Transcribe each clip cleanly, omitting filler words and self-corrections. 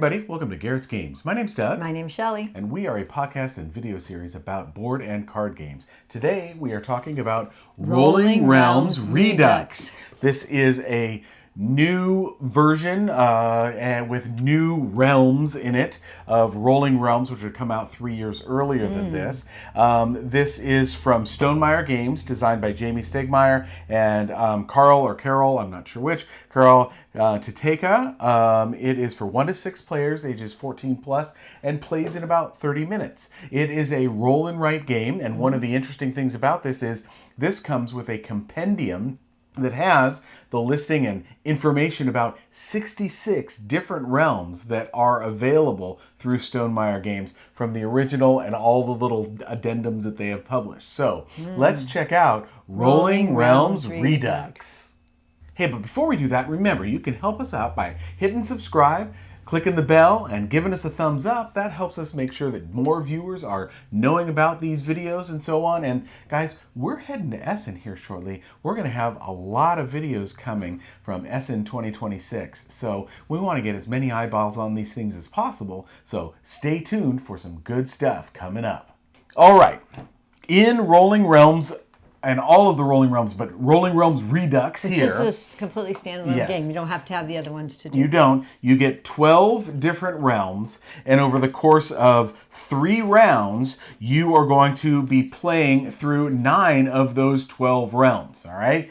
everybody, welcome to Garrett's Games. My name's Doug. My name's Shelley. And we are a podcast and video series about board and card games. Today we are talking about Rolling Realms Redux. This is a new version and with new realms in it of Rolling Realms, which would come out 3 years earlier than this. This is from Stonemaier Games, designed by Jamey, Stegmaier, and Karel, I'm not sure which, Karel, Titeca. It is for 1 to 6 players, ages 14 plus, and plays in about 30 minutes. It is a roll and write game, and one of the interesting things about this is this comes with a compendium that has the listing and information about 66 different realms that are available through Stonemaier Games from the original and all the little addendums that they have published. So let's check out Rolling Realms Redux. Hey, but before we do that, remember, you can help us out by hitting subscribe, clicking the bell, and giving us a thumbs up. That helps us make sure that more viewers are knowing about these videos and so on. And guys, we're heading to Essen here shortly. We're going to have a lot of videos coming from Essen 2026. So we want to get as many eyeballs on these things as possible. So stay tuned for some good stuff coming up. All right. In Rolling Realms, and all of the Rolling Realms, but Rolling Realms Redux here. It's just a completely standalone game. You don't have to have the other ones to do. You don't. You get 12 different realms, and over the course of 3 rounds, you are going to be playing through 9 of those 12 realms, all right?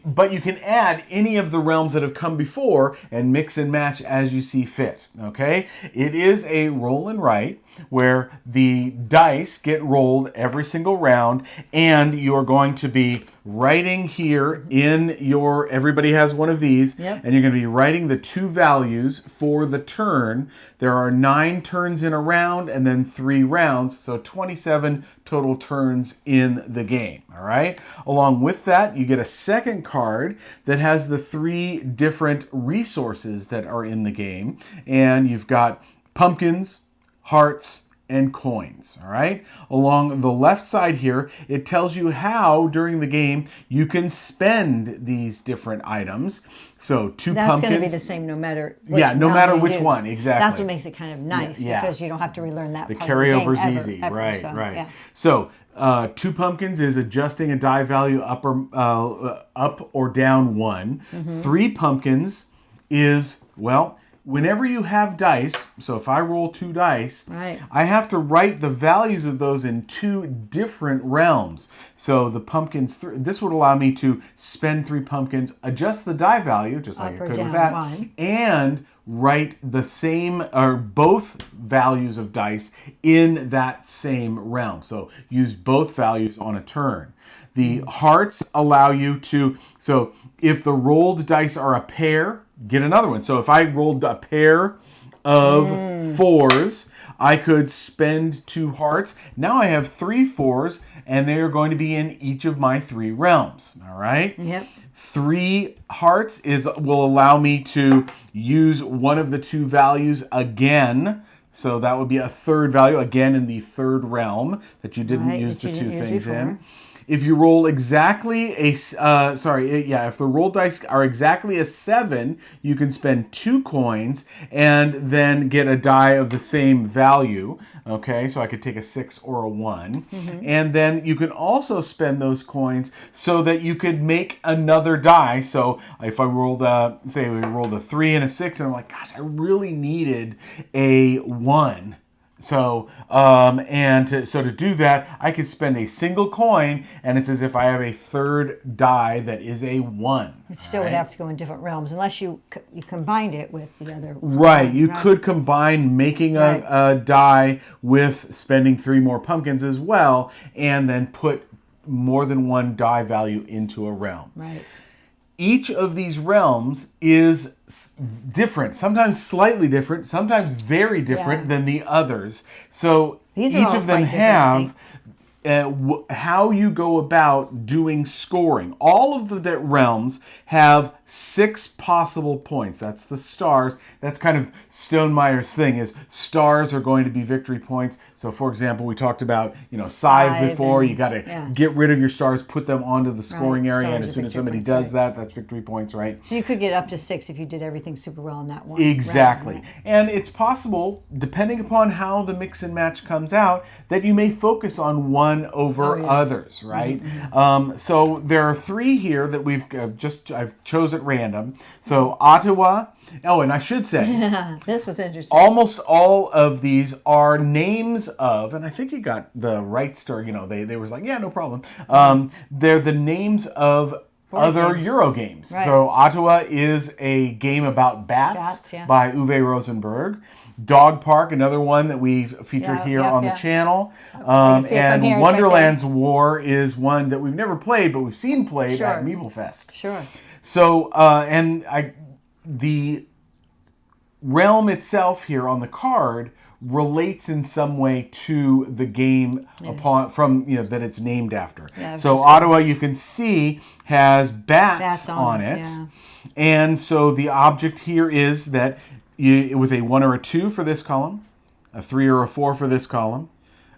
But you can add any of the realms that have come before and mix and match as you see fit, okay? It is a roll and write where the dice get rolled every single round, and you're going to be writing here in your, everybody has one of these, and you're going to be writing the 2 values for the turn. There are 9 turns in a round and then 3 rounds, so 27 total turns in the game, all right? Along with that, you get a second card that has the 3 different resources that are in the game, and you've got pumpkins, hearts, and coins, all right? Along the left side here, it tells you how, during the game, you can spend these different items. So 2 pumpkins. That's going to be the same no matter which no matter which one, exactly. That's what makes it kind of nice, because you don't have to relearn that the part of the game carryover's easy, ever, right, so, right. Yeah. So 2 pumpkins is adjusting a die value up or down 1. 3 pumpkins is, well, whenever you have dice, so if I roll 2 dice, I have to write the values of those in 2 different realms. So the pumpkins, this would allow me to spend 3 pumpkins, adjust the die value, just like I could with that, 1. And write the same, or both values of dice in that same realm. So use both values on a turn. The hearts allow you to, so if the rolled dice are a pair, get another one. So if I rolled a pair of 4s, I could spend 2 hearts. Now I have 3 4s, and they are going to be in each of my 3 realms. All right? Yep. 3 hearts will allow me to use one of the 2 values again. So that would be a 3rd value, again in the 3rd realm that you didn't use the 2 things in. If you roll exactly if the roll dice are exactly a 7, you can spend 2 coins and then get a die of the same value. Okay, so I could take a 6 or a 1. And then you can also spend those coins so that you could make another die. So if I rolled say we rolled a 3 and a 6, and I'm like, gosh, I really needed a 1. So, to do that, I could spend a single coin, and it's as if I have a 3rd die that is a 1. It still would have to go in different realms, unless you combined it with the other. Right, you could combine making a die with spending 3 more pumpkins as well, and then put more than 1 die value into a realm. Right. Each of these realms is different, sometimes slightly different, sometimes very different than the others. So each of them have how you go about doing scoring. All of the realms have 6 possible points. That's the stars. That's kind of Stonemeier's thing, is stars are going to be victory points. So for example, we talked about, scythe before. You got to get rid of your stars, put them onto the scoring area, and as soon as somebody does that, that's victory points, right? So you could get up to 6 if you did everything super well in that one. Exactly. Right. And it's possible, depending upon how the mix and match comes out, that you may focus on one over others, right? So there are 3 here that I've chose at random. So Ottawa. Oh, and I should say, this was interesting. Almost all of these are names of, and I think you got the right star. They was like, yeah, no problem. They're the names of other Euro games. Right. So Ottawa is a game about bats by Uwe Rosenberg. Dog Park, another one that we've featured here on the channel. And Wonderland's War is one that we've never played, but we've seen played at Meeblefest. Sure. So, the realm itself here on the card relates in some way to the game that it's named after. Yeah, so Ottawa, you can see, has bats on it. Yeah. And so the object here is that with a 1 or a 2 for this column, a 3 or a 4 for this column,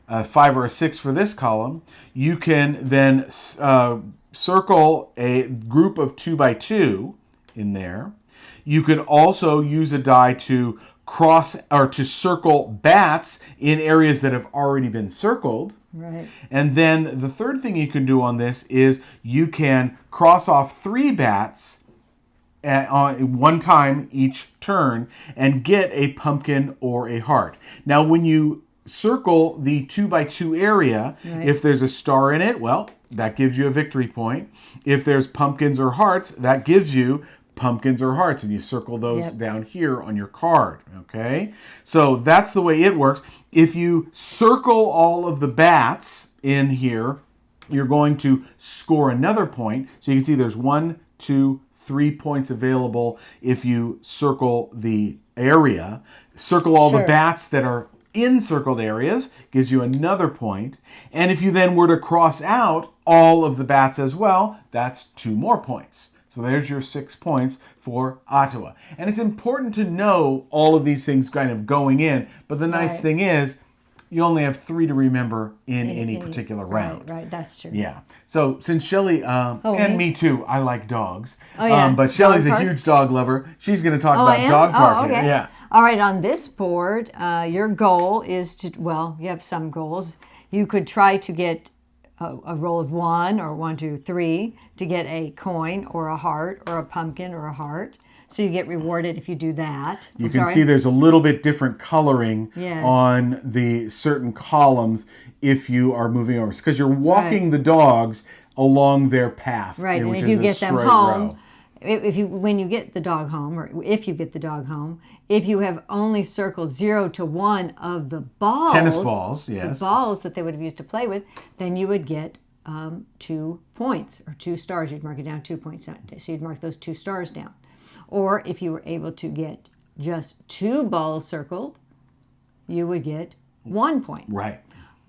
a 5 or a 6 for this column, you can then circle a group of 2 by 2 in there. You could also use a die to cross or to circle bats in areas that have already been circled. Right. And then the third thing you can do on this is you can cross off 3 bats on one time each turn and get a pumpkin or a heart. Now, when you circle the 2 by 2 area, if there's a star in it, well, that gives you a victory point. If there's pumpkins or hearts, that gives you pumpkins or hearts, and you circle those down here on your card, okay? So that's the way it works. If you circle all of the bats in here, you're going to score another point. So you can see there's 1, 2, 3 points available if you circle the area. Circle all the bats that are in circled areas, gives you another point. And if you then were to cross out all of the bats as well, that's 2 more points. So there's your 6 points for Ottawa. And it's important to know all of these things kind of going in, but the nice thing is you only have 3 to remember in any particular round. Right, that's true. Yeah. So since Shelley, and me too, I like dogs. Oh, yeah. But Shelley's a huge dog lover. She's going to talk about Dog Park here. Yeah. All right, on this board, your goal is to, you have some goals. You could try to get a roll of 1 or 1, 2, 3 to get a coin or a heart or a pumpkin or a heart. So you get rewarded if you do that. You can see there's a little bit different coloring on the certain columns if you are moving over. Because you're walking the dogs along their path. Right, and if you get them home, when you get the dog home, or if you get the dog home, if you have only circled 0 to 1 of the balls, tennis balls, yes, the balls that they would have used to play with, then you would get 2 points or 2 stars. You'd mark it down 2 points. So you'd mark those 2 stars down. Or if you were able to get just 2 balls circled, you would get 1 point. Right.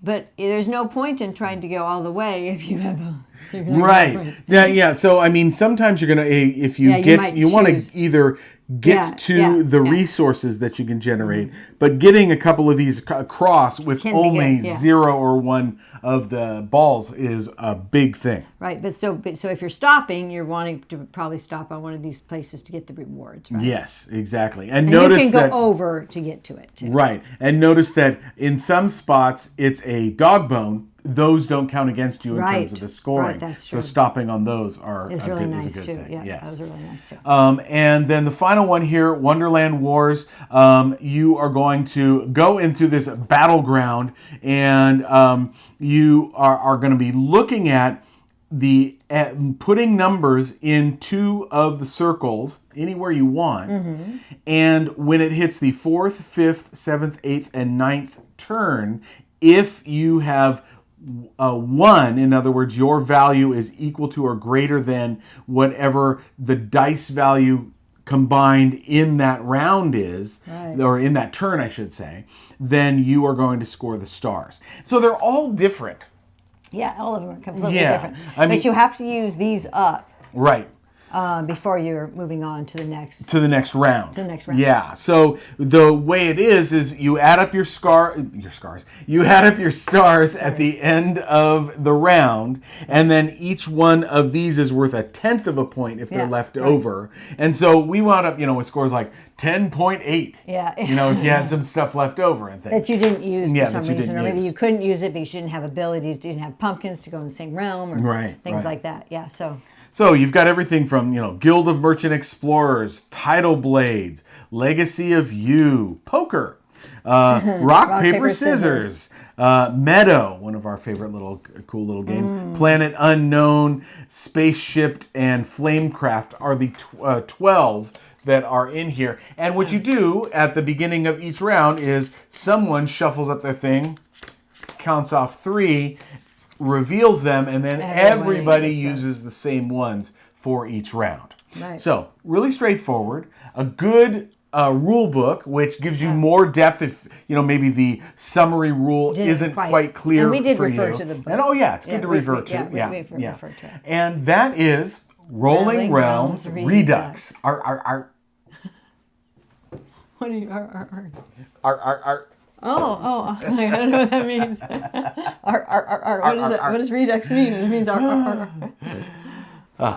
But there's no point in trying to go all the way if you have a... Right. Yeah. So I mean, sometimes you're gonna if you you want to either get to the resources that you can generate, but getting a couple of these across with only 0 or 1 of the balls is a big thing. Right. But so if you're stopping, you're wanting to probably stop on one of these places to get the rewards. Right? Yes, exactly. And notice you can go over to get to it too. Right. And notice that in some spots it's a dog bone. Those don't count against you in terms of the scoring. Right, that's true. So stopping on those is really nice is a good thing. Yeah, yes. those are really nice too. And then the final one here, Wonderland Wars. You are going to go into this battleground, and you are going to be looking at putting numbers in 2 of the circles anywhere you want, and when it hits the 4th, 5th, 7th, 8th, and 9th turn, if you have 1, in other words, your value is equal to or greater than whatever the dice value combined in that round is, or in that turn, I should say, then you are going to score the stars. So they're all different. Yeah, all of them are completely different. But you have to use these up. Right. before you're moving on to the next. To the next round. To the next round. Yeah. So the way it is you add up your scars. You add up your stars at the end of the round, and then each one of these is worth 1/10 of a point if they're left over. And so we wound up, with scores like 10.8. Yeah. If you had some stuff left over and things. That you didn't use for some that you reason, didn't or maybe use. you couldn't use it because you didn't have abilities, didn't have pumpkins to go in the same realm, or things like that. Yeah. So you've got everything from, Guild of Merchant Explorers, Tidal Blades, Legacy of You, Poker, Rock, Paper, Scissors, Meadow, one of our favorite cool little games, Planet Unknown, Spaceship, and Flamecraft are the 12 that are in here. And what you do at the beginning of each round is someone shuffles up their thing, counts off 3, reveals them, and then everybody uses the same ones for each round. Right. So really straightforward. A good rule book, which gives you more depth if maybe the summary rule isn't quite clear. And we did for refer you. to the book. And refer to. We referred to it. And that is Rolling Realms Redux. What do you? Our Oh, I don't know what that means. What does Redux mean? It means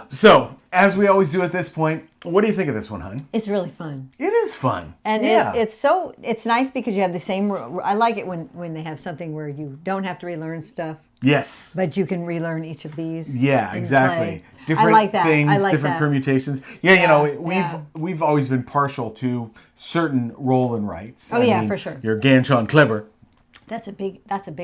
So, as we always do at this point, what do you think of this one, hon? It's really fun. It is fun. And it's nice because you have the same, I like it when they have something where you don't have to relearn stuff. Yes. But you can relearn each of these. Yeah, exactly. Different I like that. things, I like different that. permutations. We've always been partial to certain roll and writes. Oh, yeah, for sure. You're Ganchon clever. That's a big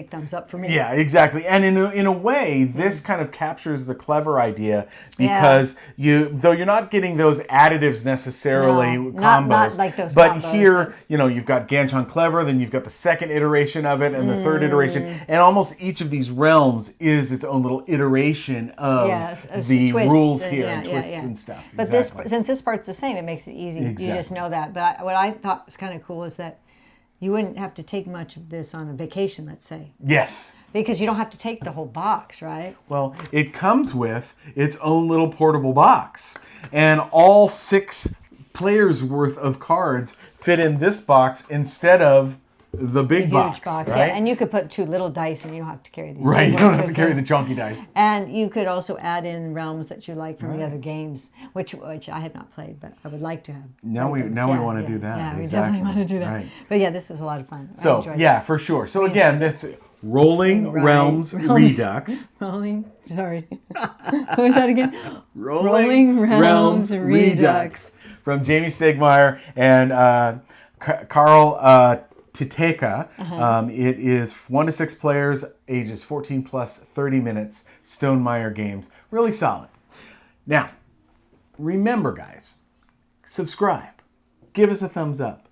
thumbs up for me. Yeah, exactly. And in a way, this kind of captures the clever idea because though you're not getting those additives necessarily, combos. Not like those but combos, here, you've got Ganchon clever, then you've got the second iteration of it and the third iteration. And almost each of these realms is its own little iteration of the rules here and twists and stuff. But since this part's the same, it makes it easy. Exactly. You just know that. But what I thought was kind of cool is that you wouldn't have to take much of this on a vacation, let's say. Yes. Because you don't have to take the whole box, right? Well, it comes with its own little portable box. And all 6 players worth of cards fit in this box instead of the big box. Huge box, right? yeah. And you could put 2 little dice and you don't have to carry these. Right, you don't have to carry the chunky dice. And you could also add in realms that you like from the other games, which I have not played, but I would like to have. Now we want to do that. Yeah, we exactly. definitely want to do that. Right. But yeah, this was a lot of fun. So for sure. So again, that's Rolling Realms Redux. Sorry. What was that again? Rolling Realms Redux. From Jamey Stegmaier and Karel Titeca. It is 1 to 6 players, ages 14 plus, 30 minutes. Stonemaier Games. Really solid. Now, remember, guys, subscribe. Give us a thumbs up.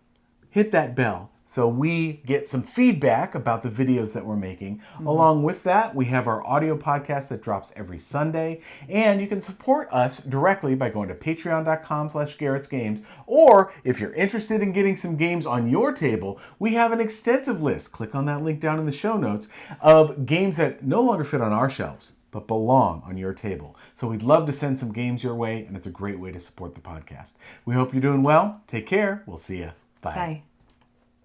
Hit that bell so we get some feedback about the videos that we're making. Along with that, we have our audio podcast that drops every Sunday. And you can support us directly by going to patreon.com/GarrettsGames. Or if you're interested in getting some games on your table, we have an extensive list. Click on that link down in the show notes of games that no longer fit on our shelves, but belong on your table. So we'd love to send some games your way, and it's a great way to support the podcast. We hope you're doing well. Take care. We'll see you. Bye. Bye.